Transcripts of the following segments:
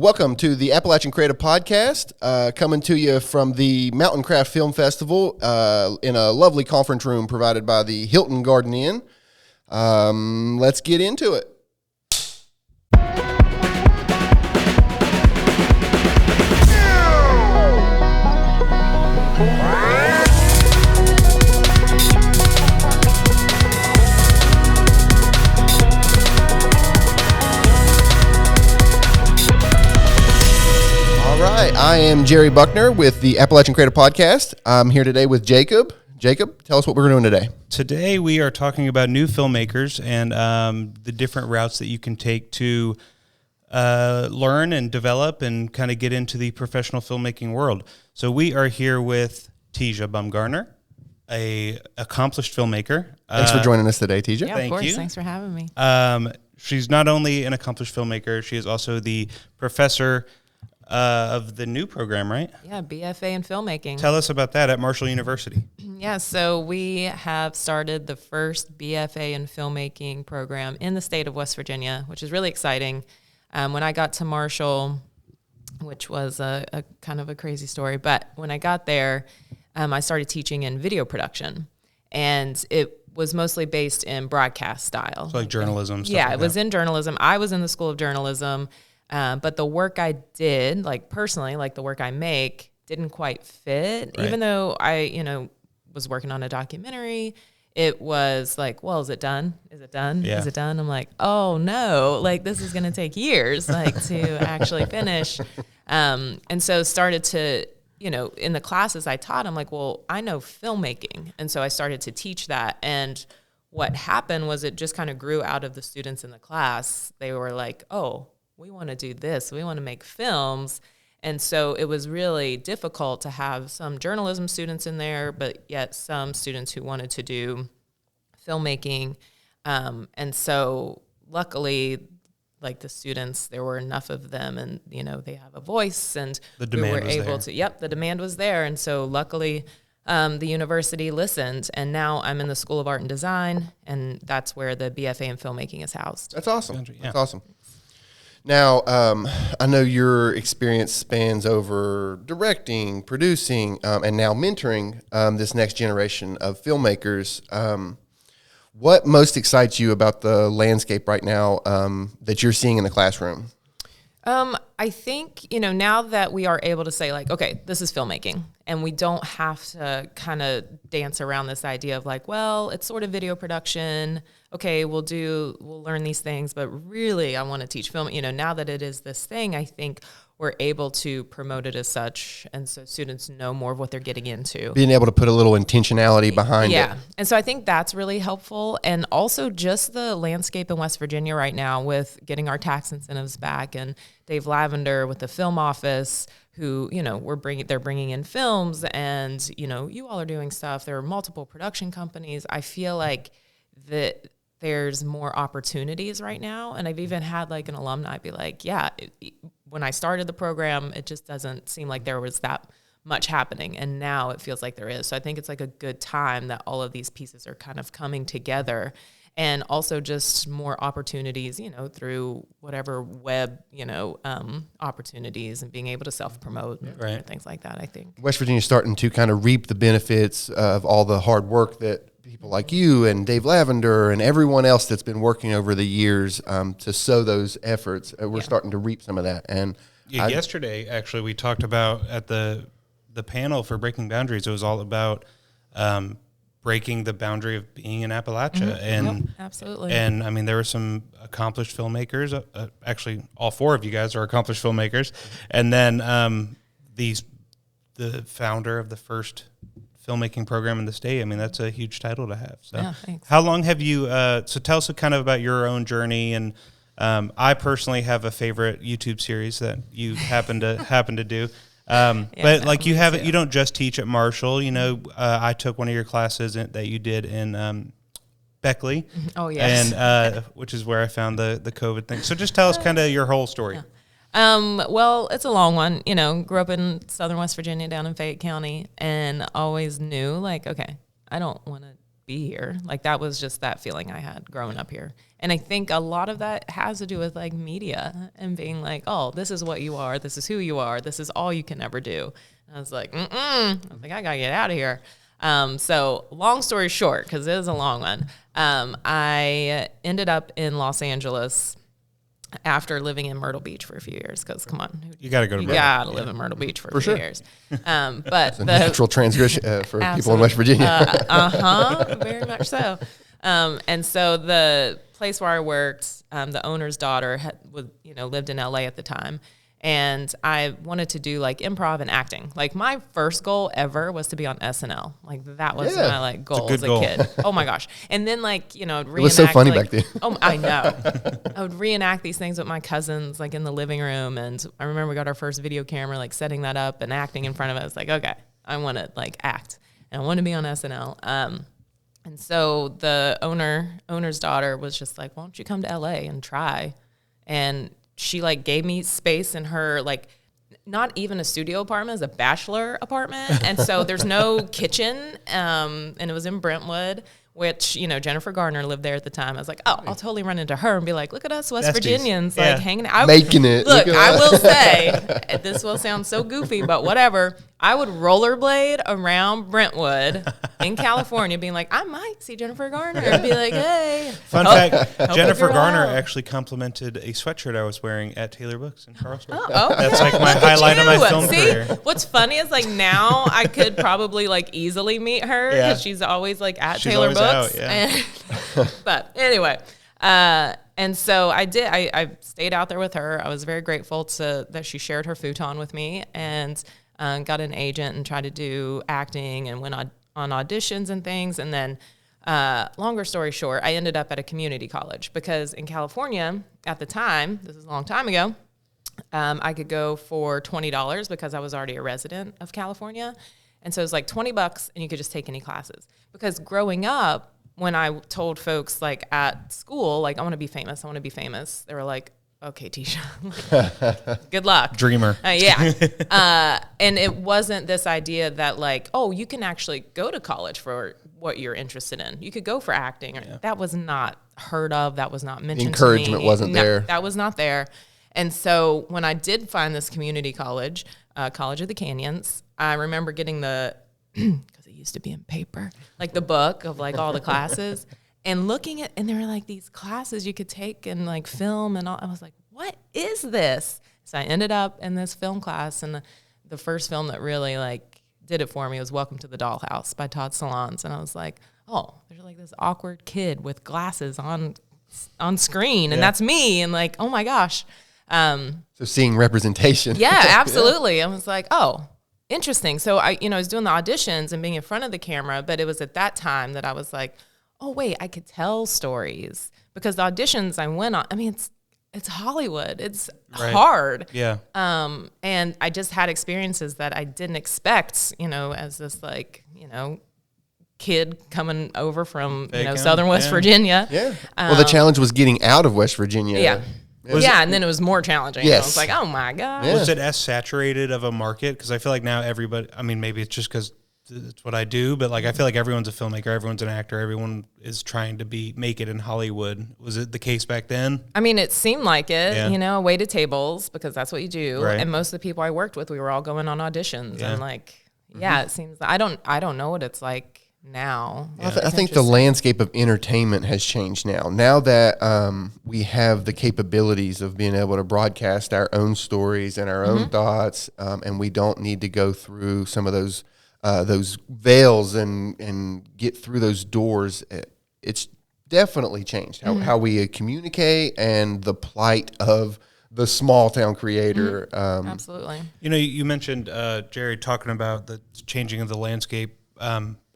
Welcome to the Appalachian Creative Podcast, coming to you from the Mountain Craft Film Festival in a lovely conference room provided by the Hilton Garden Inn. Let's get into it. I am Jerry Buckner with the Appalachian Creative Podcast. I'm here today with Jacob. Jacob, tell us what we're doing today. Today we are talking about new filmmakers and the different routes that you can take to learn and develop and kind of get into the professional filmmaking world. So we are here with Tijah Bumgarner, a accomplished filmmaker. Thanks for joining us today, Tijah. Yeah, of course. Thanks for having me. She's not only an accomplished filmmaker, she is also the professor of the new program, right? Yeah, BFA in filmmaking. Tell us about that at Marshall University. Yeah, so we have started the first BFA in filmmaking program in the state of West Virginia, which is really exciting. When I got to Marshall, which was a kind of a crazy story, but when I got there, I started teaching in video production, and it was mostly based in broadcast style. So like journalism stuff. Yeah, like it was in journalism. I was in the School of Journalism. But the work I did, like personally, like the work I make, didn't quite fit. Right. Even though I, was working on a documentary, it was like, well, is it done? Is it done? Yeah. Is it done? I'm like, oh no, like this is going to take years, like to actually finish. And so started to, in the classes I taught, I'm like, well, I know filmmaking. And so I started to teach that. And what happened was it just kind of grew out of the students in the class. They were like, oh, we want to do this. We want to make films. And so it was really difficult to have some journalism students in there, but yet some students who wanted to do filmmaking. And so luckily, like the students, there were enough of them and, they have a voice and the demand we were was able there. to, the demand was there. And so luckily, the university listened, and now I'm in the School of Art and Design, and that's where the BFA in filmmaking is housed. That's awesome. Yeah. That's awesome. Now, I know your experience spans over directing, producing, and now mentoring this next generation of filmmakers. What most excites you about the landscape right now that you're seeing in the classroom? I think, now that we are able to say like, okay, this is filmmaking, and we don't have to kind of dance around this idea of like, well, it's sort of video production. Okay, we'll learn these things, but really I want to teach film. Now that it is this thing, I think we're able to promote it as such. And so students know more of what they're getting into. Being able to put a little intentionality behind it. Yeah. And so I think that's really helpful. And also just the landscape in West Virginia right now with getting our tax incentives back, and Dave Lavender with the film office who, they're bringing in films, and, you all are doing stuff. There are multiple production companies. I feel like that there's more opportunities right now. And I've even had like an alumni be like, when I started the program, it just doesn't seem like there was that much happening. And now it feels like there is. So I think it's like a good time that all of these pieces are kind of coming together, and also just more opportunities, through whatever web, opportunities and being able to self-promote and things like that, I think. West Virginia's starting to kind of reap the benefits of all the hard work that people like you and Dave Lavender and everyone else that's been working over the years to sow those efforts. We're starting to reap some of that. And yesterday, actually, we talked about at the panel for Breaking Boundaries. It was all about breaking the boundary of being in Appalachia. Mm-hmm. And absolutely. And I mean, there were some accomplished filmmakers. Actually, all four of you guys are accomplished filmmakers. And then the founder of the first filmmaking program in the state. I mean, that's a huge title to have. So thanks. How long have you, so tell us kind of about your own journey. And I personally have a favorite YouTube series that you happen to do. But like you don't just teach at Marshall, I took one of your classes that you did in Beckley. Oh, yes. And which is where I found the COVID thing. So just tell us kind of your whole story. Yeah. Well, it's a long one. Grew up in Southern West Virginia down in Fayette County, and always knew like, okay, I don't want to be here. Like that was just that feeling I had growing up here. And I think a lot of that has to do with like media and being like, oh, this is what you are. This is who you are. This is all you can ever do. And I was like, I gotta get out of here. So long story short, because it is a long one, I ended up in Los Angeles after living in Myrtle Beach for a few years. Because come on, you got to go to Myrtle. You got to live in Myrtle Beach for a few years. But the natural transgression for people in West Virginia. Very much so. And so the place where I worked, the owner's daughter lived in LA at the time. And I wanted to do like improv and acting. Like my first goal ever was to be on SNL. Like that was my like goal as a kid. Oh my gosh. And then like, I'd reenact. It was so funny back then. Oh, I know. I would reenact these things with my cousins like in the living room. And I remember we got our first video camera, like setting that up and acting in front of it. I was like, okay, I want to like act and I want to be on SNL. And so the owner's daughter was just like, why don't you come to LA and try? And she like gave me space in her, like not even a studio apartment, it's a bachelor apartment. And so there's no kitchen. And it was in Brentwood, which, Jennifer Gardner lived there at the time. I was like, oh, I'll totally run into her and be like, look at us West Virginians, like hanging out. Making it. Look, I will say, this will sound so goofy, but whatever. I would rollerblade around Brentwood in California being like, I might see Jennifer Garner and be like, hey. Fun fact, Jennifer Garner actually complimented a sweatshirt I was wearing at Taylor Books in Carlsbad. Oh, okay. That's like my highlight of my film career. What's funny is like now I could probably like easily meet her because she's always like at Taylor Books. Out, but anyway, and so I did. I stayed out there with her. I was very grateful that she shared her futon with me and got an agent and tried to do acting and went on auditions and things. And then, longer story short, I ended up at a community college because in California at the time, this is a long time ago, I could go for $20 because I was already a resident of California. And so it was like $20 and you could just take any classes. Because growing up, when I told folks like at school, like, I want to be famous, they were like, okay, Tijah, good luck. Dreamer. Yeah. And it wasn't this idea that like, oh, you can actually go to college for what you're interested in. You could go for acting. That was not heard of. That was not mentioned to me. Encouragement wasn't there. That was not there. And so when I did find this community college, College of the Canyons, I remember getting because it used to be in paper, like the book of like all the classes. And looking at, and there were like these classes you could take and like film and all. I was like, what is this? So I ended up in this film class, and the first film that really like did it for me was Welcome to the Dollhouse by Todd Solondz. And I was like, oh, there's like this awkward kid with glasses on screen, and that's me. And like, oh my gosh. So seeing representation. Yeah, absolutely. I was like, oh, interesting. So I was doing the auditions and being in front of the camera, but it was at that time that I was like, oh wait, I could tell stories, because the auditions I went on, I mean, it's Hollywood. It's hard. Yeah. And I just had experiences that I didn't expect, as this like, kid coming over from, Southern West Virginia. Yeah. Well, the challenge was getting out of West Virginia. Yeah. And then it was more challenging. Yes. I was like, oh my God. Was it as saturated of a market? Because I feel like now everybody, I mean, maybe it's just because it's what I do, but like I feel like everyone's a filmmaker, everyone's an actor, everyone is trying to make it in Hollywood. Was it the case back then? I mean, it seemed like it, waited tables, because that's what you do. Right. And most of the people I worked with, we were all going on auditions and like, it seems, I don't know what it's like now. Yeah. I think the landscape of entertainment has changed now. Now that we have the capabilities of being able to broadcast our own stories and our own thoughts, and we don't need to go through some of those veils and get through those doors. It's definitely changed how we communicate and the plight of the small town creator. Absolutely. You mentioned Jerry talking about the changing of the landscape.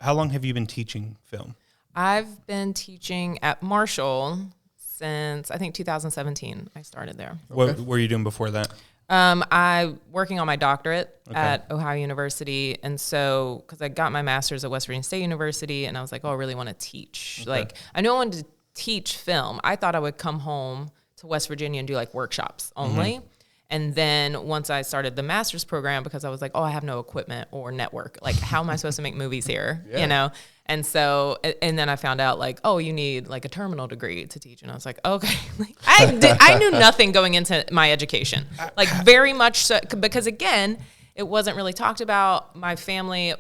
How long have you been teaching film? I've been teaching at Marshall since I think 2017. I started there. What were you doing before that? I working on my doctorate at Ohio University, and so because I got my master's at West Virginia State University, and I was like, oh, I really want to teach. Okay. Like, I knew I wanted to teach film. I thought I would come home to West Virginia and do like workshops only. And then once I started the master's program, because I was like, oh, I have no equipment or network. Like, how am I supposed to make movies here? You know? And so, and then I found out like, oh, you need like a terminal degree to teach. And I was like, okay. I knew nothing going into my education, like very much so, because again, it wasn't really talked about. My family,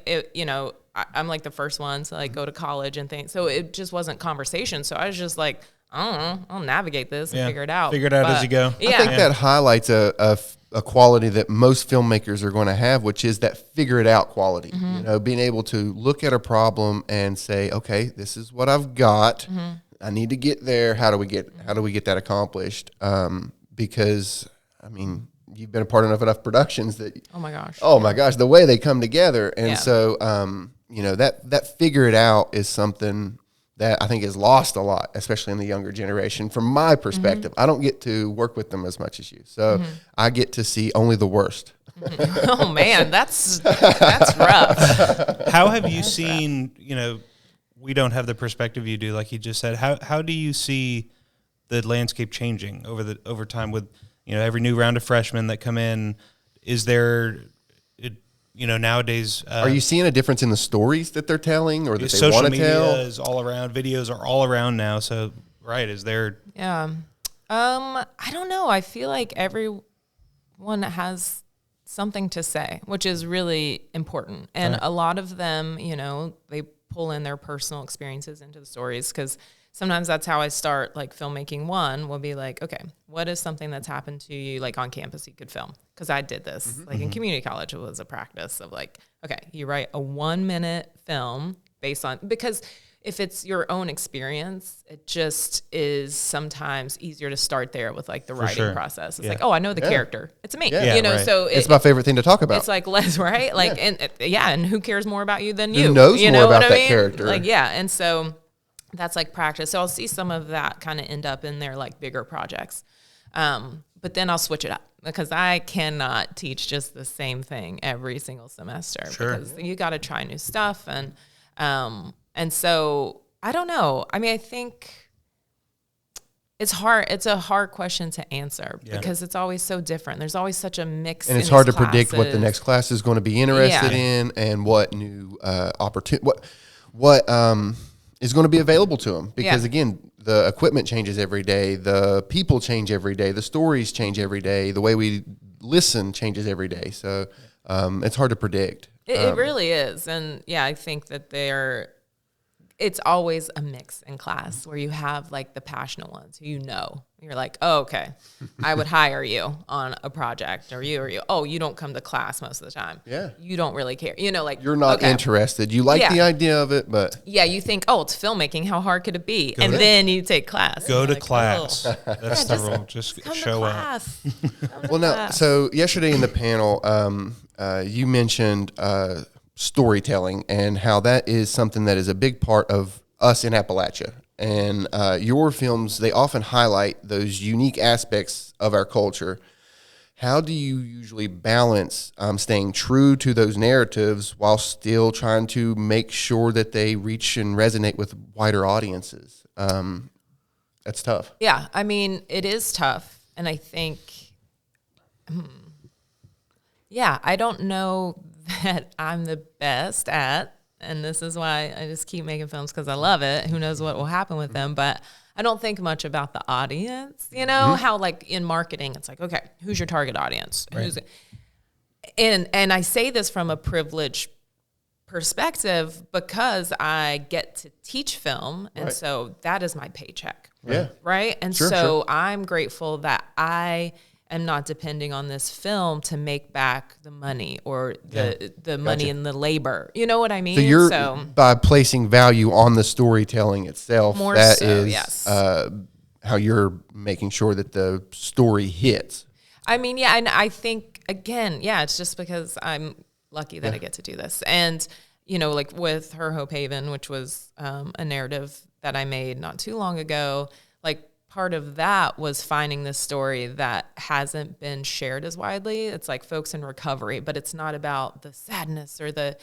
I'm like the first one to like go to college and things. So it just wasn't conversation. So I was just like, I don't know, I'll navigate this and figure it out. Figure it out as you go. I think that highlights a quality that most filmmakers are going to have, which is that figure it out quality. You know, being able to look at a problem and say, okay, this is what I've got. I need to get there. How do we get that accomplished? Because I mean, you've been a part of enough productions that oh my gosh, the way they come together. And so that figure it out is something that I think is lost a lot, especially in the younger generation. From my perspective, I don't get to work with them as much as you, so I get to see only the worst. Oh man, that's rough. How have you seen? We don't have the perspective you do, like you just said. How do you see the landscape changing over time with every new round of freshmen that come in? Is there nowadays, are you seeing a difference in the stories that they're telling or that they want to tell? Social media is all around. Videos are all around now. So, right. Is there? Yeah. I don't know. I feel like everyone has something to say, which is really important. And a lot of them, they pull in their personal experiences into the stories, because sometimes that's how I start. Like filmmaking one will be like, okay, what is something that's happened to you like on campus you could film? Because I did this like in community college. It was a practice of like, okay, you write a 1-minute film based on, because if it's your own experience, it just is sometimes easier to start there with like the writing process. It's like, oh, I know the character. It's me. So it's my favorite thing to talk about. It's like less, right? Like, and who cares more about you than you? Who knows you more know about what that I mean? character? Like, and so that's like practice. So I'll see some of that kind of end up in their like bigger projects. But then I'll switch it up, because I cannot teach just the same thing every single semester, because you got to try new stuff. And so I don't know. I mean, I think it's hard. It's a hard question to answer because it's always so different. There's always such a mix. And it's hard to predict what the next class is going to be interested in and what new opportunity, what is going to be available to them. Because again, the equipment changes every day. The people change every day. The stories change every day. The way we listen changes every day. So it's hard to predict. It really is. And I think that it's always a mix in class where you have like the passionate ones who you're like, oh, okay, I would hire you on a project, or you. Oh, you don't come to class most of the time. Yeah. You don't really care. Like you're not interested. You like the idea of it, but you think, oh, it's filmmaking. How hard could it be? Then you take class. Go to class. Oh. That's the rule. Just show up. Well, now, so yesterday in the panel, you mentioned storytelling and how that is something that is a big part of us in Appalachia. And your films, they often highlight those unique aspects of our culture. How do you usually balance staying true to those narratives while still trying to make sure that they reach and resonate with wider audiences? That's tough. Yeah, I mean, it is tough. And I think, I don't know that I'm the best at, and this is why I just keep making films, because I love it. Who knows what will happen with them, but I don't think much about the audience, how like in marketing, it's like, okay, who's your target audience? Right. And I say this from a privileged perspective because I get to teach film, and so that is my paycheck. Yeah. Right? And so I'm grateful that I am not depending on this film to make back the money or the money and the labor. You know what I mean? So you're by placing value on the storytelling itself. More that so, is yes. How you're making sure that the story hits. I mean, and I think again, it's just because I'm lucky that I get to do this. And like with Her Hope Haven, which was a narrative that I made not too long ago, like part of that was finding this story that hasn't been shared as widely. It's like folks in recovery, but it's not about the sadness or the,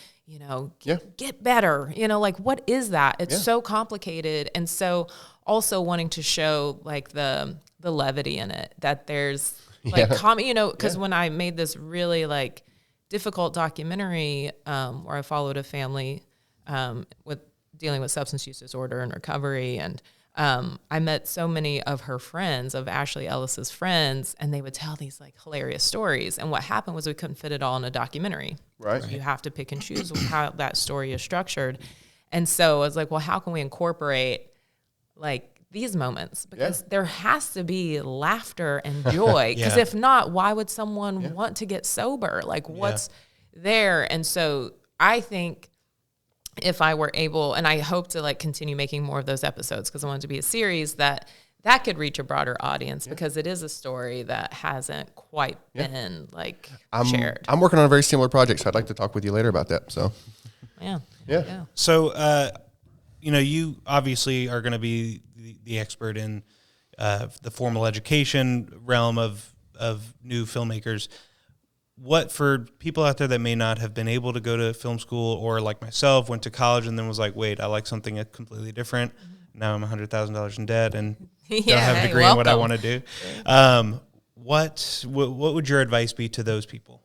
get better, like what is that? It's so complicated. And so also wanting to show like the levity in it, that there's Like, because when I made this really like difficult documentary where I followed a family with dealing with substance use disorder and recovery, and I met so many of her friends, of Ashley Ellis's friends, and they would tell these like hilarious stories. And what happened was we couldn't fit it all in a documentary. Right. So you have to pick and choose how that story is structured. And so I was like, well, how can we incorporate like these moments? Because there has to be laughter and joy. Because if not, why would someone want to get sober? Like what's there? And so I think if I were able, and I hope to like continue making more of those episodes because I want it to be a series that could reach a broader audience because it is a story that hasn't quite been like shared. I'm working on a very similar project, so I'd like to talk with you later about that. So yeah. So, you obviously are going to be the expert in the formal education realm of new filmmakers. What, for people out there that may not have been able to go to film school, or like myself, went to college and then was like, wait, I like something completely different. Now I'm $100,000 in debt and don't have a degree in what I want to do. What would your advice be to those people?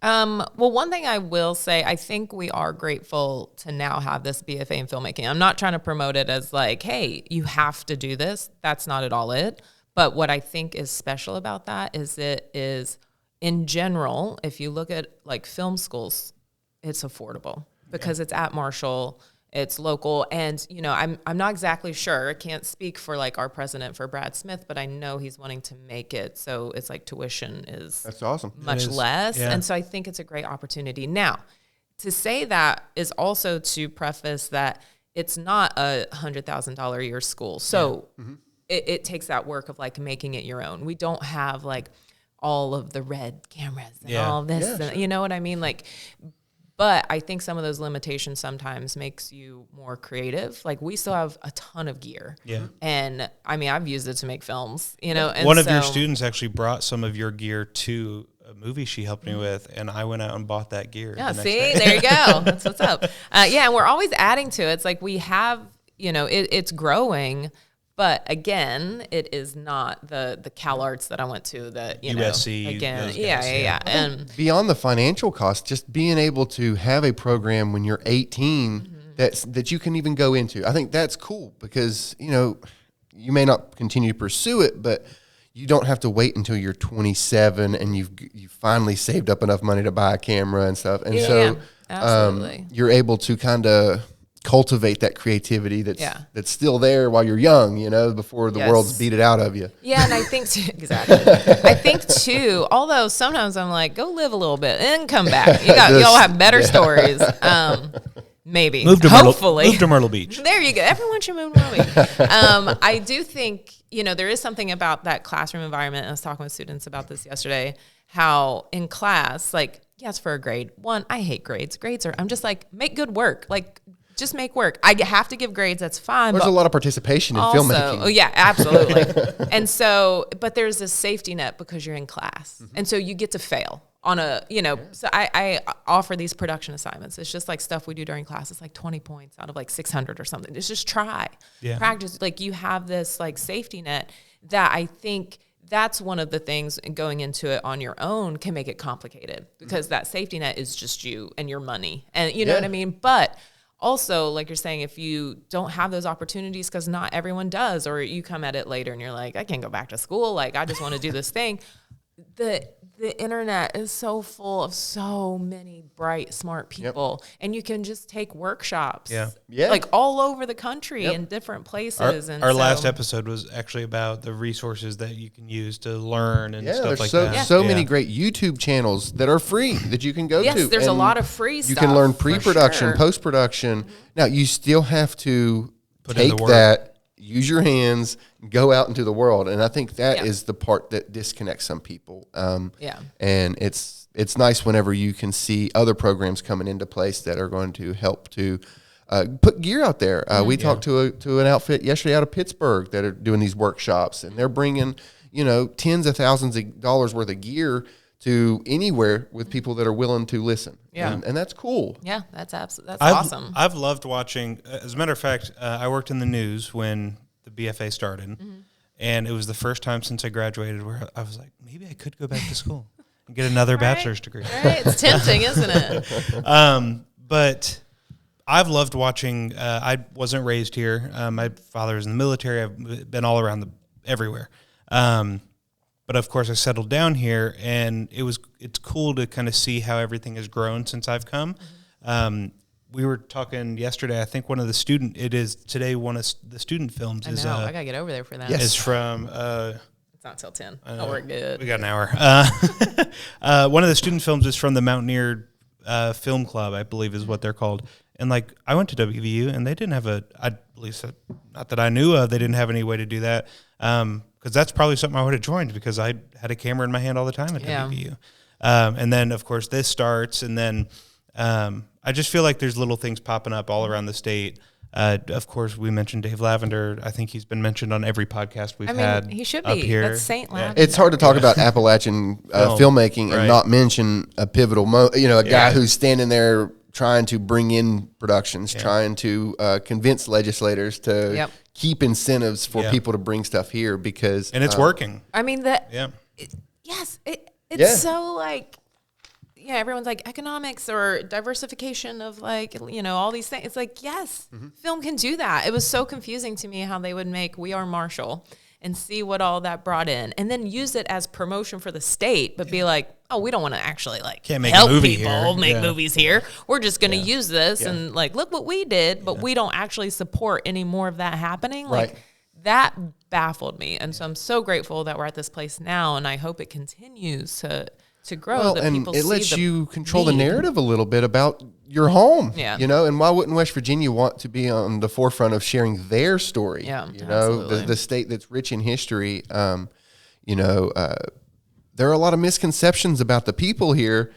Well, one thing I will say, I think we are grateful to now have this BFA in filmmaking. I'm not trying to promote it as like, hey, you have to do this. That's not at all it. But what I think is special about that is it is, in general, if you look at like film schools, it's affordable because it's at Marshall, it's local. And, I'm not exactly sure. I can't speak for like our president for Brad Smith, but I know he's wanting to make it. So it's like tuition is that's awesome. much less. Yeah. And so I think it's a great opportunity. Now, to say that is also to preface that it's not a $100,000 a year school. So it takes that work of like making it your own. We don't have like all of the red cameras and all this, and, you know what I mean? Like, but I think some of those limitations sometimes makes you more creative. Like we still have a ton of gear. Yeah. And I mean, I've used it to make films, And one of your students actually brought some of your gear to a movie she helped me with, and I went out and bought that gear. Yeah. See, there you go. That's what's up. And we're always adding to it. It's like we have, it's growing. But again, it is not the Cal Arts that I went to that, USC, again. Yeah. And beyond the financial cost, just being able to have a program when you're 18 that you can even go into. I think that's cool because, you may not continue to pursue it, but you don't have to wait until you're 27 and you've finally saved up enough money to buy a camera and stuff. And absolutely. You're able to kind of cultivate that creativity that's still there while you're young, before the world's beat it out of you. Yeah, and I think exactly. I think too, although sometimes I'm like, go live a little bit and come back. Y'all have better stories. Maybe. Hopefully. Move to Myrtle Beach. There you go. Everyone should move to Myrtle Beach. I do think, there is something about that classroom environment. I was talking with students about this yesterday, how in class, like, yes, for a grade. One, I hate grades. I'm just like, make good work. Like, just make work. I have to give grades. That's fine. There's a lot of participation in filmmaking. Oh yeah, absolutely. And so, but there's this safety net because you're in class. And so you get to fail on so I offer these production assignments. It's just like stuff we do during class. It's like 20 points out of like 600 or something. It's just practice. Like you have this like safety net that I think that's one of the things, and going into it on your own can make it complicated because that safety net is just you and your money. And you know what I mean? But also, like you're saying, if you don't have those opportunities, because not everyone does, or you come at it later and you're like, I can't go back to school. Like, I just want to do this thing. The internet is so full of so many bright, smart people, and you can just take workshops, like all over the country in different places. Our last episode was actually about the resources that you can use to learn and stuff like that. So many great YouTube channels that are free that you can go to. Yes, there's a lot of free stuff. You can learn pre-production, post-production. Now, you still have to take that, use your hands, go out into the world. And I think that is the part that disconnects some people. And it's nice whenever you can see other programs coming into place that are going to help to put gear out there. We talked to an outfit yesterday out of Pittsburgh that are doing these workshops, and they're bringing, tens of thousands of dollars worth of gear to anywhere with people that are willing to listen. And that's cool. Yeah, that's absolutely, awesome. I've loved watching, as a matter of fact, I worked in the news when the BFA started, And it was the first time since I graduated where I was like, maybe I could go back to school and get another bachelor's degree. Right, it's tempting, isn't it? But I've loved watching. I wasn't raised here. My father was in the military. I've been all around everywhere. But of course, I settled down here, and it's cool to kind of see how everything has grown since I've come. We were talking yesterday. I think one of the student films is. I gotta get over there for that. Is from. It's not till 10. We're good. We got an hour. One of the student films is from the Mountaineer Film Club, I believe is what they're called. And like, I went to WVU, and they didn't have at least not that I knew of, they didn't have any way to do that. Because that's probably something I would have joined, because I had a camera in my hand all the time at WVU. And then, of course, this starts, and then I just feel like there's little things popping up all around the state. Of course, we mentioned Dave Lavender. I think he's been mentioned on every podcast we've had. He should up be. here. That's Saint Lavender. It's hard to talk about Appalachian filmmaking and not mention a pivotal guy who's standing there trying to bring in productions, trying to convince legislators to keep incentives for people to bring stuff here, because and it's working. I mean it's so like, everyone's like economics or diversification of all these things. It's like, film can do that. It was so confusing to me how they would make We Are Marshall and see what all that brought in, and then use it as promotion for the state, but be like, oh, we don't want to actually Can't make help a movie people here. make movies here. We're just going to use this and look what we did, but we don't actually support any more of that happening. Right. Like, that baffled me, and so I'm so grateful that we're at this place now, and I hope it continues to grow. Well, that and people it see lets the you control the need. narrative a little bit about your home. Yeah. And why wouldn't West Virginia want to be on the forefront of sharing their story? Yeah, the state that's rich in history. There are a lot of misconceptions about the people here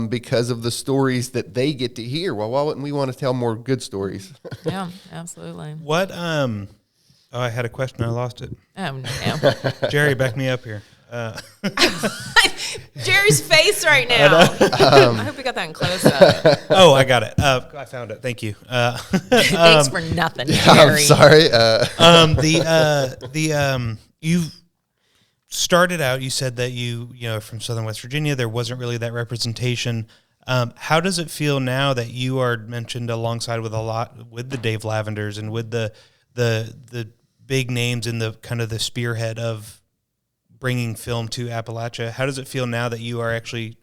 because of the stories that they get to hear. Well, why wouldn't we want to tell more good stories? Yeah, absolutely. What? I had a question. I lost it. No. Jerry, back me up here. Jerry's face right now. I hope we got that in close up. Oh, I got it. I found it. Thank you. Thanks for nothing, Jerry. I'm sorry. You started out, you said that you from Southern West Virginia, there wasn't really that representation. How does it feel now that you are mentioned alongside with the Dave Lavenders and with the big names in the kind of the spearhead of bringing film to Appalachia? How does it feel now that you are actually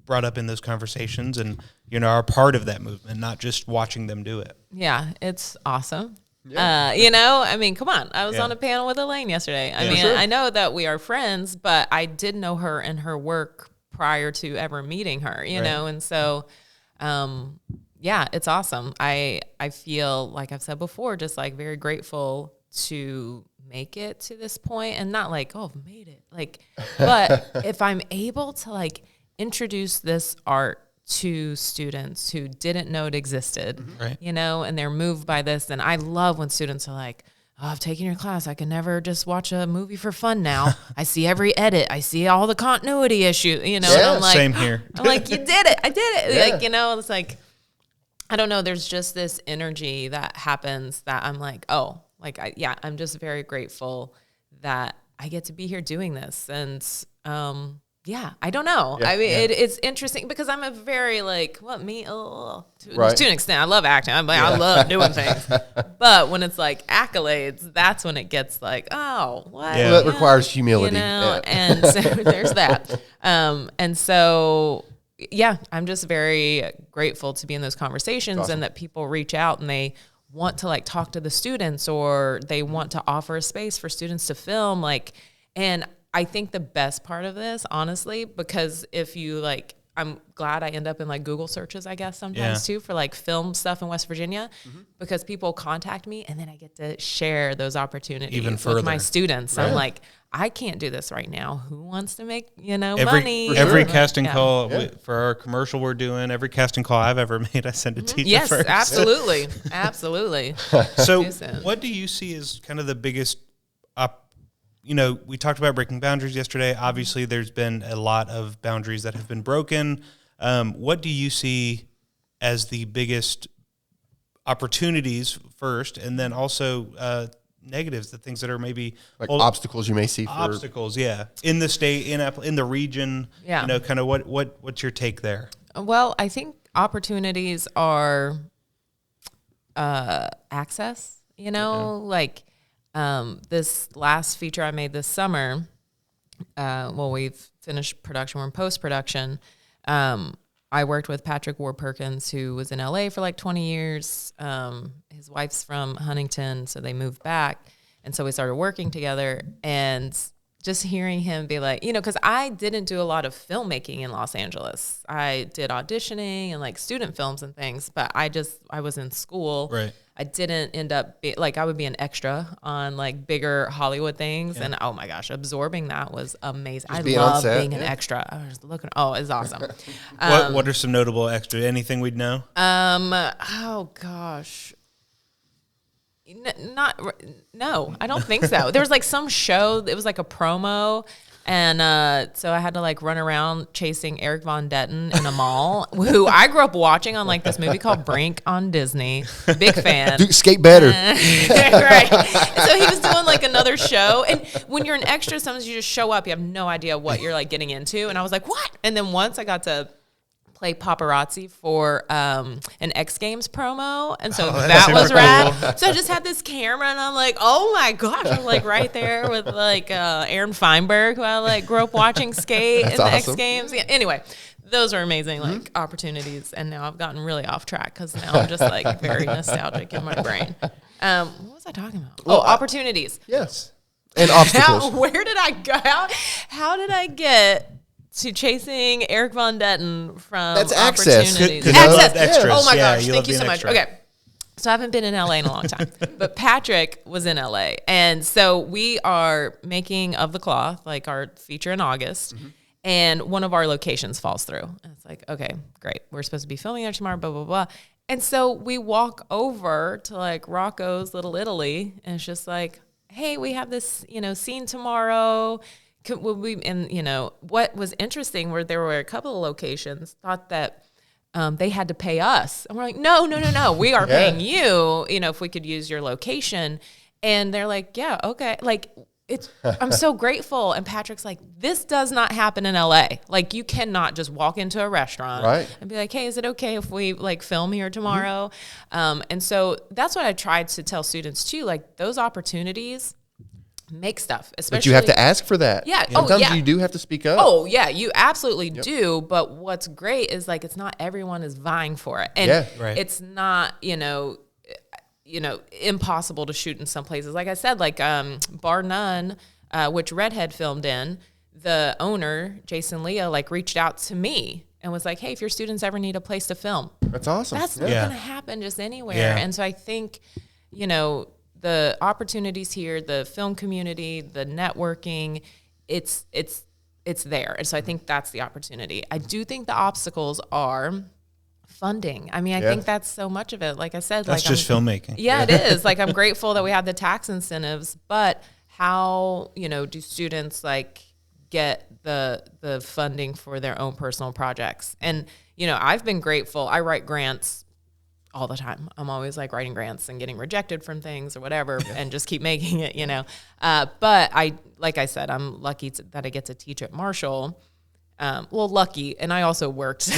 brought up in those conversations and are part of that movement, not just watching them do it? Yeah, it's awesome. I mean, come on. I was on a panel with Elaine yesterday. I mean, I know that we are friends, but I did know her and her work prior to ever meeting her, know, and so, it's awesome. I feel, like I've said before, just like very grateful to make it to this point, and not like, oh, I've made it. But if I'm able to introduce this art to students who didn't know it existed, and they're moved by this. And I love when students are like, oh, I've taken your class. I can never just watch a movie for fun now. I see every edit. I see all the continuity issue, and I'm like, same here. I'm like, you did it. I did it. It's like, I don't know. There's just this energy that happens that I'm like, oh, I'm just very grateful that I get to be here doing this. And, I don't know. I mean, it's interesting because I'm a very to an extent, I love acting. I love doing things. But when it's accolades, that's when it gets oh, what? Yeah. Well, that requires humility. And so there's that. And so, I'm just very grateful to be in those conversations. Awesome. And that people reach out and they want to talk to the students, or they want to offer a space for students to film. And I think the best part of this, honestly, because if you I'm glad I end up in Google searches, I guess sometimes too, for film stuff in West Virginia, because people contact me and then I get to share those opportunities even further with my students. Right. I'm like, I can't do this right now. Who wants to make, money? Every casting call for our commercial we're doing, every casting call I've ever made, I send to Tijah first. Yes, absolutely. Absolutely. So what do you see as kind of the biggest we talked about breaking boundaries yesterday. Obviously, there's been a lot of boundaries that have been broken. What do you see as the biggest opportunities first, and then also negatives, the things that are maybe like obstacles you may see. Obstacles, yeah, in the state, in the region. Yeah. You know, kind of what's your take there? Well, I think opportunities are access. You know, like this last feature I made this summer. Well, we've finished production. We're in post-production. I worked with Patrick Ward Perkins, who was in LA for like 20 years. His wife's from Huntington, so they moved back. And so we started working together, and just hearing him be like, you know, because I didn't do a lot of filmmaking in Los Angeles. I did auditioning and like student films and things, but I was in school. Right. I didn't end up I would be an extra on like bigger Hollywood things, and oh my gosh, absorbing that was amazing. I love being an extra. I was looking, it's awesome. What are some notable extra? Anything we'd know? Oh gosh. No, I don't think so. There was like some show, it was like a promo, and so I had to like run around chasing Eric Von Detten in a mall, who I grew up watching on like this movie called Brink on Disney. Big fan. Dude, skate better. Right. And so he was doing like another show, and when you're an extra, sometimes you just show up, you have no idea what you're like getting into, and I was like, what? And then once I got to play paparazzi for an X Games promo, and so that was rad. Cool. So I just had this camera, and I'm like, oh my gosh, I'm like right there with like Aaron Feinberg, who I like grew up watching skate in the X Games. Yeah, anyway, those are amazing like opportunities, and now I've gotten really off track because now I'm just like very nostalgic in my brain. What was I talking about? Opportunities. Yes, and obstacles. Where did I go? How did I get to chasing Eric Von Detten from That's access. Access. Extras. Oh my gosh, you thank you so much. Extra. Okay. So I haven't been in LA in a long time, but Patrick was in LA. And so we are making Of the Cloth, like our feature in August. Mm-hmm. And one of our locations falls through. And it's like, okay, great. We're supposed to be filming there tomorrow, blah, blah, blah. And so we walk over to like Rocco's Little Italy, and it's just like, hey, we have this, scene tomorrow. What was interesting were there were a couple of locations thought that they had to pay us. And we're like, no, we are paying you, if we could use your location. And they're like, yeah, okay. Like, I'm so grateful. And Patrick's like, this does not happen in LA. Like, you cannot just walk into a restaurant and be like, hey, is it okay if we like film here tomorrow? Mm-hmm. And so that's what I tried to tell students too, like those opportunities make stuff, especially. But you have to ask for that. Yeah. Sometimes you do have to speak up. Oh yeah, you absolutely do. But what's great is like it's not everyone is vying for it, and it's not impossible to shoot in some places. Like I said, like Bar None, which Redhead filmed in, the owner Jason Leah like reached out to me and was like, hey, if your students ever need a place to film, that's awesome. That's not going to happen just anywhere. Yeah. And so I think the opportunities here, the film community, the networking, it's there. And so I think that's the opportunity. I do think the obstacles are funding. I mean, I think that's so much of it. Like I said, that's just filmmaking. Yeah, it is. Like I'm grateful that we have the tax incentives, but how, do students like get the funding for their own personal projects? And, I've been grateful. I write grants all the time. I'm always like writing grants and getting rejected from things or whatever and just keep making it, But like I said, I'm lucky that I get to teach at Marshall. Lucky. And I also worked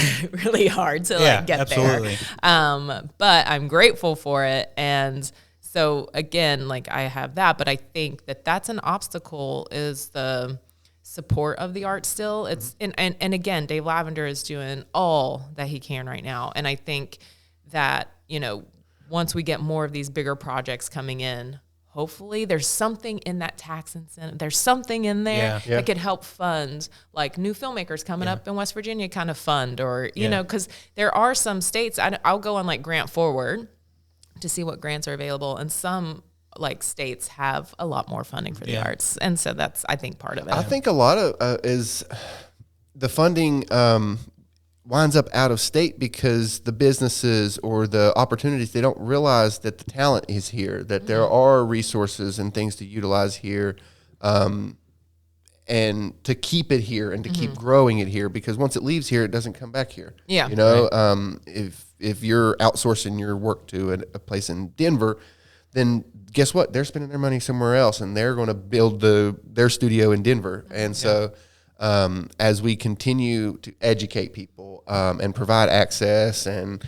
really hard to get there. But I'm grateful for it. And so again, like I have that, but I think that that's an obstacle is the support of the art still. It's, and again, Dave Lavender is doing all that he can right now. And I think that, once we get more of these bigger projects coming in, hopefully there's something in that tax incentive. There's something in there that could help fund like new filmmakers coming up in West Virginia kind of fund, or, because there are some states, I'll go on like Grant Forward to see what grants are available. And some like states have a lot more funding for the arts. And so that's, I think, part of it. I think a lot of is the funding winds up out of state because the businesses or the opportunities, they don't realize that the talent is here, that there are resources and things to utilize here, and to keep it here and to keep growing it here, because once it leaves here, it doesn't come back here. Yeah. If you're outsourcing your work to a place in Denver, then guess what? They're spending their money somewhere else, and they're going to build their studio in Denver. And so as we continue to educate people and provide access, and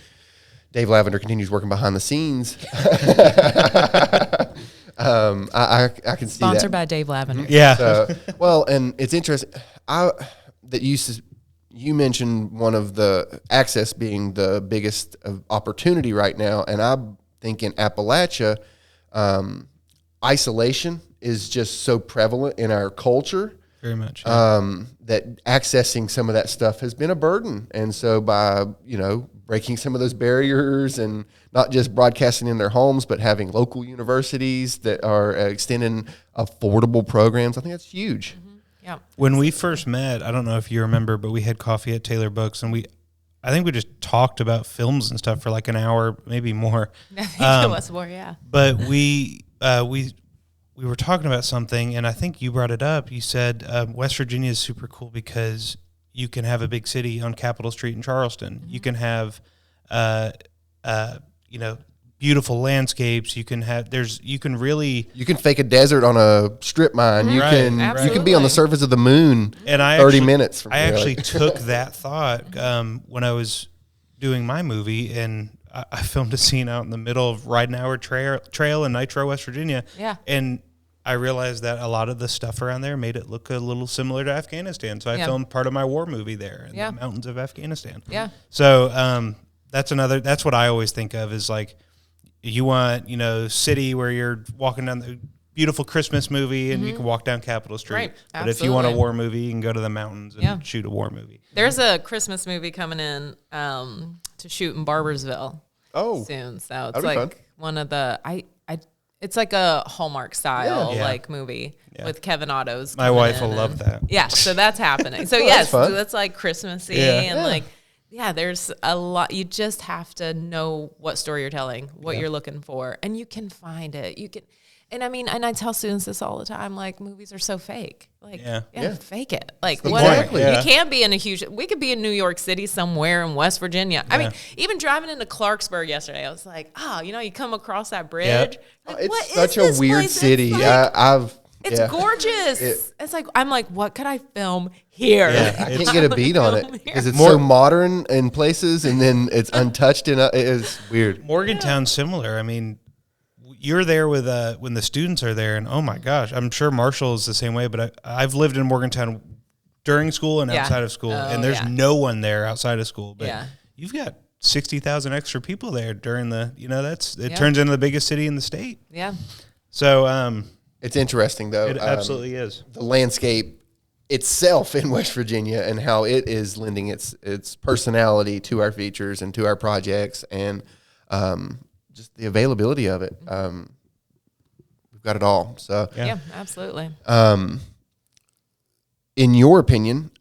Dave Lavender continues working behind the scenes, I can see Sponsored that. by Dave Lavender. Yeah. Well, and it's interesting that you mentioned one of the access being the biggest opportunity right now, and I think in Appalachia, isolation is just so prevalent in our culture. Very much. That accessing some of that stuff has been a burden. And so by, breaking some of those barriers and not just broadcasting in their homes, but having local universities that are extending affordable programs, I think that's huge. Mm-hmm. Yeah. When we first met, I don't know if you remember, but we had coffee at Taylor Books, and I think we just talked about films and stuff for like an hour, maybe more. I think it was more, yeah. But we were talking about something, and I think you brought it up. You said West Virginia is super cool because you can have a big city on Capitol Street in Charleston. Mm-hmm. You can have, beautiful landscapes. You can fake a desert on a strip mine. Mm-hmm. You can be on the surface of the moon and 30 minutes from I actually took that thought when I was doing my movie, and I filmed a scene out in the middle of Ridenour Trail in Nitro, West Virginia. Yeah. And I realized that a lot of the stuff around there made it look a little similar to Afghanistan. So I filmed part of my war movie there in the mountains of Afghanistan. Yeah. So that's what I always think of is like, you want, city where you're walking down the beautiful Christmas movie and you can walk down Capitol Street. Right. But if you want a war movie, you can go to the mountains and shoot a war movie. There's a Christmas movie coming in to shoot in Barbersville soon. So it's like fun. one of the it's like a Hallmark style movie with Kevin Otto's. My wife will love that. Yeah, so that's happening. So that's like Christmassy and there's a lot. You just have to know what story you're telling, what you're looking for, and you can find it. You can, and I tell students this all the time. Like, movies are so fake. Like, fake it. Like, whatever. You can't be in we could be in New York City somewhere in West Virginia. I mean, even driving into Clarksburg yesterday, I was like, you come across that bridge. Like, it's such a weird city. It's gorgeous. It's like, I'm like, what could I film here? Yeah, I can't get a beat on it because it's so modern in places, and then it's untouched. It is weird. Morgantown's similar. I mean, you're there with when the students are there, and oh my gosh, I'm sure Marshall is the same way. But I've lived in Morgantown during school and outside of school, and there's no one there outside of school. But you've got 60,000 extra people there during the. It turns into the biggest city in the state. Yeah. So it's interesting though. It absolutely is the landscape itself in West Virginia and how it is lending its personality to our features and to our projects, and just the availability of it. We've got it all. So yeah, absolutely. In your opinion,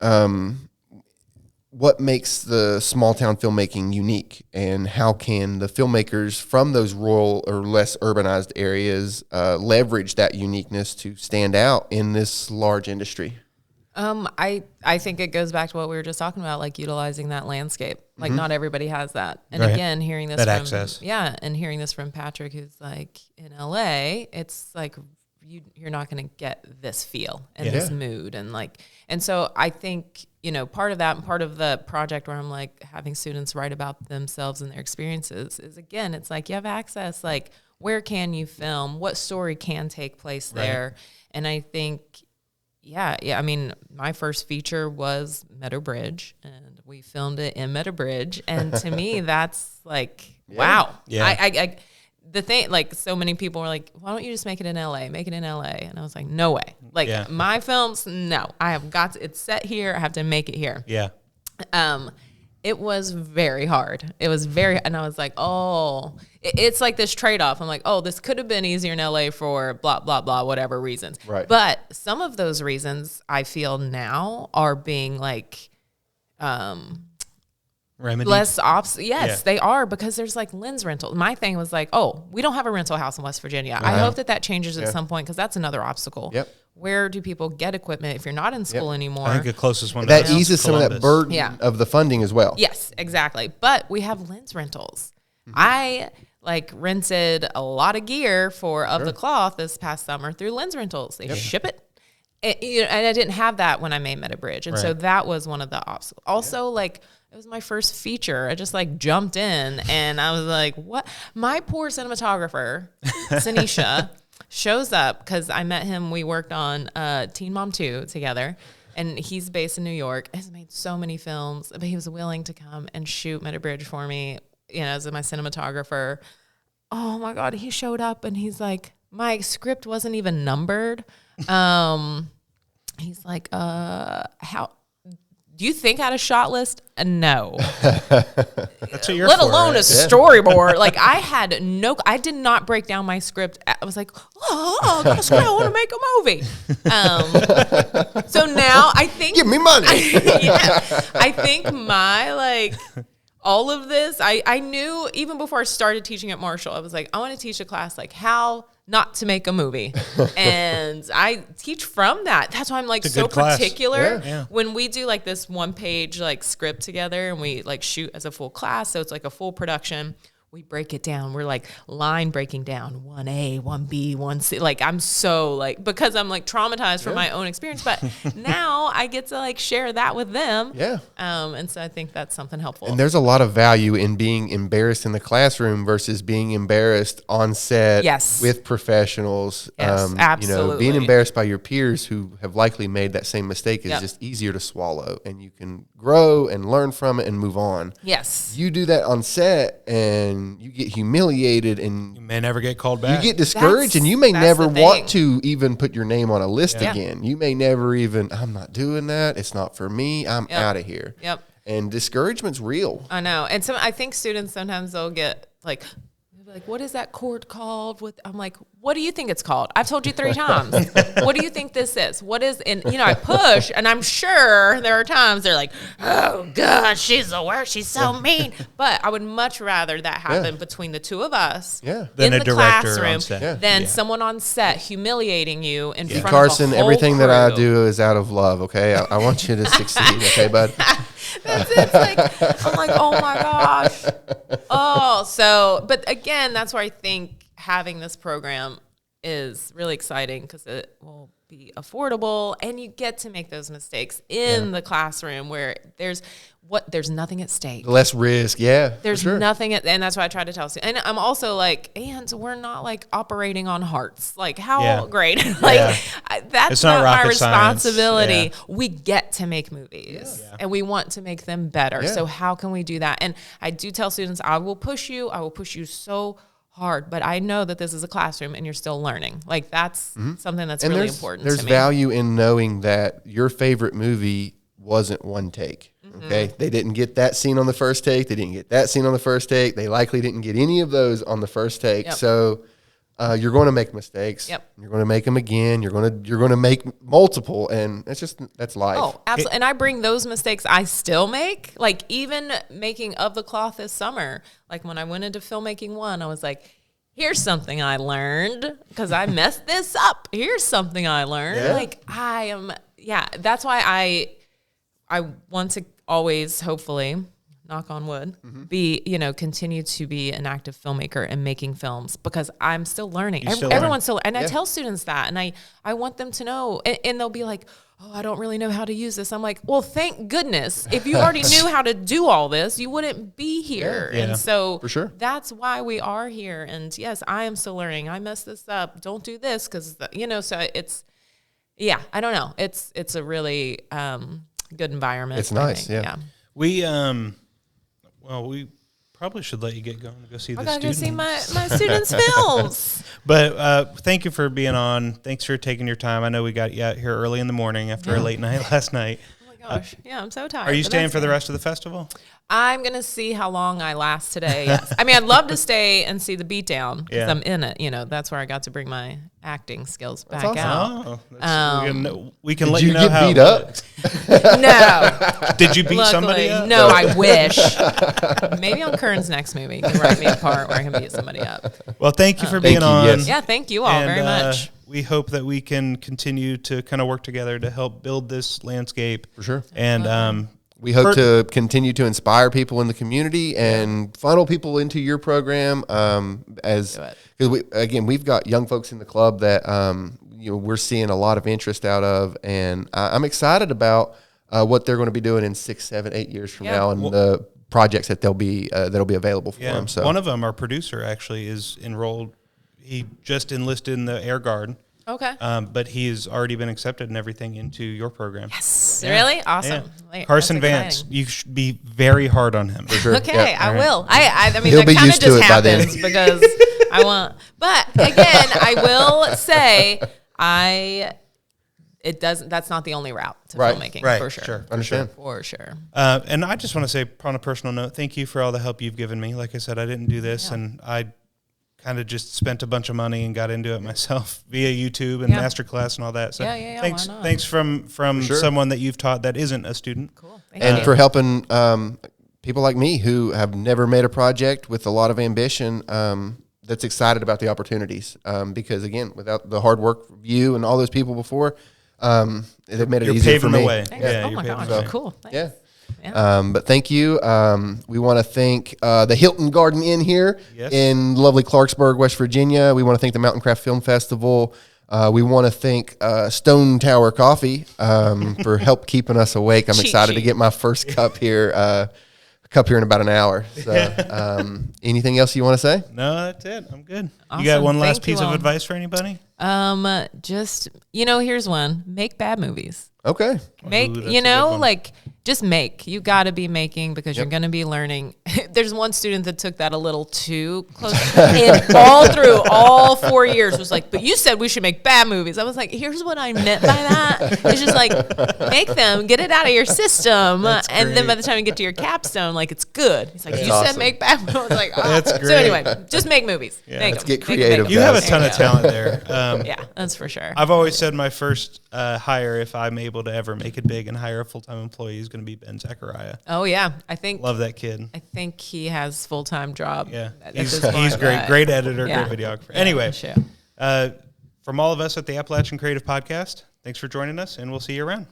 what makes the small town filmmaking unique, and how can the filmmakers from those rural or less urbanized areas leverage that uniqueness to stand out in this large industry? I think it goes back to what we were just talking about, like utilizing that landscape. Like not everybody has that. And again, hearing this from access. Yeah, and hearing this from Patrick, who's like in LA, it's like you're not going to get this feel and this mood and so I think, part of that and part of the project where I'm like having students write about themselves and their experiences is, again, it's like you have access, like where can you film, what story can take place there. And I think I mean, my first feature was Meadow Bridge, and we filmed it in Meadow Bridge, and to me that's like wow. I the thing, like, so many people were like, why don't you just make it in LA? Make it in LA. And I was like, no way. Like, my films, no. I have got to, it's set here. I have to make it here. Yeah. It was very hard. It was and I was like, it's like this trade-off. I'm like, this could have been easier in LA for blah, blah, blah, whatever reasons. Right. But some of those reasons I feel now are being like, remedied? Less yes, they are, because there's like lens rental. My thing was like, we don't have a rental house in West Virginia. I hope that changes at some point, because that's another obstacle. Yep. Where do people get equipment if you're not in school anymore? I think the closest one that eases some of that burden of the funding as well. Yes, exactly. But we have lens rentals. I like rented a lot of gear for Of the Cloth this past summer through Lens Rentals. They ship it. And I didn't have that when I made Meta Bridge. And so that was one of the obstacles. Also, like, it was my first feature. I just like jumped in and I was like, what? My poor cinematographer, Sanisha, shows up because I met him. We worked on Teen Mom 2 together. And he's based in New York. Has made so many films, but he was willing to come and shoot Meta Bridge for me, you know, as my cinematographer. Oh my God, he showed up and he's like, my script wasn't even numbered. He's like, how do you think I had a shot list? No. That's what you're Let for, alone right? a storyboard. Like I did not break down my script. I was like, I got a script. I want to make a movie. So now I think, Give me money. I think all of this, I knew even before I started teaching at Marshall, I was like, I want to teach a class like how not to make a movie. And I teach from that. That's why I'm like so particular when we do like this 1-page like script together and we like shoot as a full class. So it's like a full production. We break it down. We're like line breaking down 1A, 1B, 1C. Like I'm so like, because I'm like traumatized from my own experience, but now I get to like share that with them. Yeah. And so I think that's something helpful. And there's a lot of value in being embarrassed in the classroom versus being embarrassed on set with professionals. Yes, absolutely. You know, being embarrassed by your peers who have likely made that same mistake is just easier to swallow, and you can grow and learn from it and move on. Yes. You do that on set and you get humiliated and you may never get called back. You get discouraged and you may never want to even put your name on a list again. You may never even, I'm not doing that. It's not for me. I'm out of here. Yep. And discouragement's real. I know. And so I think students sometimes they'll get like, what is that chord called? I'm like, what do you think it's called? I've told you 3 times. What do you think this is? What is, and you know, I push and I'm sure there are times they're like, oh God, she's the worst. She's so mean. But I would much rather that happen between the two of us in the classroom than someone on set humiliating you in front Carson, of a whole everything crew. that I do is out of love. Okay. I want you to succeed. Okay, bud. That's it. It's like, I'm like, oh my gosh. Oh, so, but again, that's where I think having this program is really exciting because it will be affordable and you get to make those mistakes in the classroom where there's nothing at stake. Less risk. Yeah. There's nothing and that's why I try to tell students. And I'm also like, and we're not like operating on hearts. Like how great. That's not my responsibility. We get to make movies and we want to make them better. So how can we do that? And I do tell students, I will push you so hard, but I know that this is a classroom and you're still learning. Like that's something that's really important to me. There's value in knowing that your favorite movie wasn't one take. Okay. They didn't get that scene on the first take. They didn't get that scene on the first take. They likely didn't get any of those on the first take. So you're going to make mistakes. You're going to make them again. You're going to make multiple, and that's life. Oh, absolutely. And I bring those mistakes I still make. Like even making Of the Cloth this summer. Like when I went into filmmaking 1, I was like, here's something I learned because I messed this up. Here's something I learned. Like that's why I want to always, hopefully, knock on wood, continue to be an active filmmaker and making films because I'm still learning. Everyone's still, and I tell students that, and I want them to know, and they'll be like, oh, I don't really know how to use this. I'm like, well, thank goodness. If you already knew how to do all this, you wouldn't be here. And so for sure, that's why we are here. And yes, I am still learning. I messed this up. Don't do this because, so it's, I don't know. It's a really good environment. It's nice. Yeah. We we probably should let you get going to go see the students. I gotta see my students' films. But thank you for being on. Thanks for taking your time. I know we got you out here early in the morning after a late night last night. Oh my gosh. I'm so tired. Are you staying for the rest of the festival? I'm going to see how long I last today. Yes. I mean, I'd love to stay and see the beatdown because I'm in it. That's where I got to bring my acting skills back out. We can let you know how. Did you get beat up? No. Did you beat somebody up? No, I wish. Maybe on Kern's next movie, you can write me a part where I can beat somebody up. Well, thank you for being on. Yes. Yeah, thank you all very much. We hope that we can continue to kind of work together to help build this landscape. For sure. And we hope to continue to inspire people in the community and funnel people into your program. Because we've got young folks in the club that we're seeing a lot of interest out of, and I'm excited about what they're going to be doing in 6, 7, 8 years from now, and the projects that that'll be available for them. So one of them, our producer, actually is enrolled. He just enlisted in the Air Guard. Okay. But he's already been accepted and everything into your program. Yes. Yeah. Really? Awesome. Yeah. Carson Vance, you should be very hard on him. For sure. Okay, I will. I mean, He'll that kind of just happens because I want. But again, I will say that's not the only route to filmmaking, for sure. Understand. For sure. And I just want to say, on a personal note, thank you for all the help you've given me. Like I said, I didn't do this, and I kind of just spent a bunch of money and got into it myself via YouTube and masterclass and all that. So thanks from someone that you've taught that isn't a student. Cool. And for helping people like me who have never made a project with a lot of ambition, that's excited about the opportunities. Because again, without the hard work of you and all those people before, they've made it easier for me. Oh my gosh, cool. Thanks. Yeah. But thank you. We want to thank the Hilton Garden Inn here in lovely Clarksburg, West Virginia. We want to thank the Mountain Craft Film Festival. We want to thank Stone Tower Coffee for help keeping us awake. I'm excited to get my first cup here in about an hour. So, anything else you want to say? No, that's it. I'm good. Awesome. You got one last piece of advice for anybody? Just here's one: make bad movies. Okay. Just make. You got to be making because you're going to be learning. There's one student that took that a little too close. And all 4 years was like, but you said we should make bad movies. I was like, here's what I meant by that. It's just like, make them, get it out of your system. And then by the time you get to your capstone, like, it's good. He's like, said make bad movies. I was like, That's great. So anyway, just make movies. Yeah. Make Let's them. get creative. You have a ton of talent there. Yeah, that's for sure. I've always said my first hire, if I'm able to ever make it big and hire a full-time employee, is going to be Ben Zachariah. Oh yeah, I think love that kid. I think he has full-time job. Yeah, he's great editor, great videographer. Anyway, sure. From all of us at the Appalachian Creative Podcast, thanks for joining us, and we'll see you around.